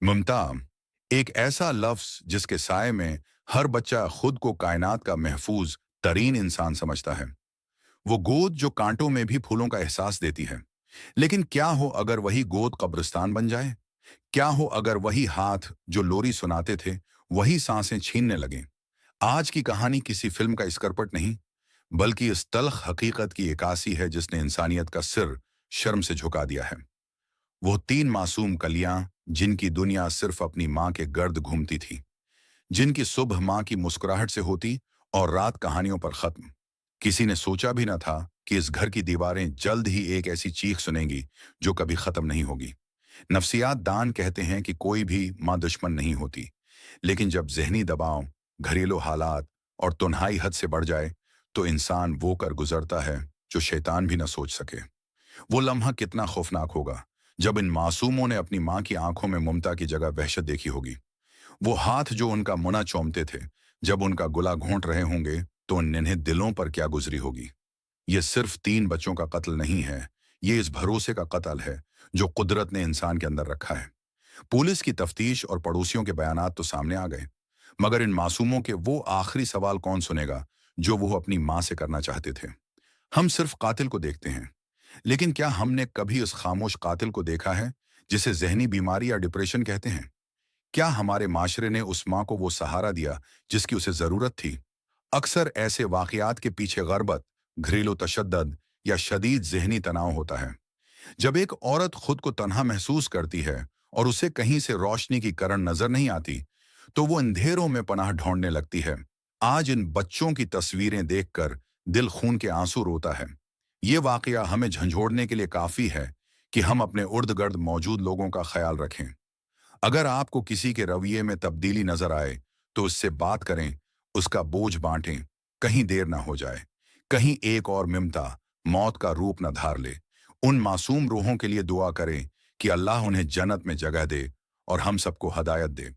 ममता एक ऐसा लफ्ज जिसके साय में हर बच्चा खुद को कायनात का महफूज तरीन इंसान समझता है। वो गोद जो कांटों में भी फूलों का एहसास देती है। लेकिन क्या हो अगर वही गोद कब्रिस्तान बन जाए? क्या हो अगर वही हाथ जो लोरी सुनाते थे वही सांसें छीनने लगे? आज की कहानी किसी फिल्म का स्करपट नहीं, बल्कि इस तल्ख हकीकत की इक्कासी है जिसने इंसानियत का सिर शर्म से झुका दिया है। वो तीन मासूम कलियां जिनकी दुनिया सिर्फ अपनी माँ के गर्द घूमती थी, जिनकी सुबह माँ की मुस्कुराहट से होती और रात कहानियों पर खत्म। किसी ने सोचा भी न था कि इस घर की दीवारें जल्द ही एक ऐसी चीख सुनेंगी जो कभी खत्म नहीं होगी। नफ्सियात दान कहते हैं कि कोई भी माँ दुश्मन नहीं होती, लेकिन जब जहनी दबाव, घरेलू हालात और तन्हाई हद से बढ़ जाए, तो इंसान वो कर गुजरता है जो शैतान भी न सोच सके। वो लम्हा कितना खौफनाक होगा जब इन मासूमों ने अपनी माँ की आंखों में ममता की जगह वहशत देखी होगी। वो हाथ जो उनका मुना चूमते थे, जब उनका गुला घोंट रहे होंगे, तो उन निन्हे दिलों पर क्या गुजरी होगी। ये सिर्फ तीन बच्चों का कत्ल नहीं है, ये इस भरोसे का कत्ल है जो कुदरत ने इंसान के अंदर रखा है। पुलिस की तफ्तीश और पड़ोसियों के बयानात तो सामने आ गए, मगर इन मासूमों के वो आखिरी सवाल कौन सुनेगा जो वो अपनी माँ से करना चाहते थे। हम सिर्फ कातिल को देखते हैं, लेकिन क्या हमने कभी उस खामोश कातिल को देखा है जिसे जहनी बीमारी या डिप्रेशन कहते हैं? क्या हमारे माशरे ने उस माँ को वो सहारा दिया जिसकी उसे जरूरत थी? अक्सर ऐसे वाकयात के पीछे गरबत, घरेलू तशद्दुद या शदीद जहनी तनाव होता है। जब एक औरत खुद को तन्हा महसूस करती है और उसे कहीं से रोशनी की किरण नजर नहीं आती, तो वो अंधेरों में पनाह ढूंढने लगती है। आज इन बच्चों की तस्वीरें देखकर दिल खून के आंसू रोता है। ये वाकया हमें झंझोड़ने के लिए काफी है कि हम अपने उर्द गर्द मौजूद लोगों का ख्याल रखें। अगर आपको किसी के रवैये में तब्दीली नजर आए, तो उससे बात करें, उसका बोझ बांटें, कहीं देर ना हो जाए, कहीं एक और मिमता मौत का रूप न धार ले। उन मासूम रूहों के लिए दुआ करें कि अल्लाह उन्हें जन्नत में जगह दे और हम सबको हदायत दे।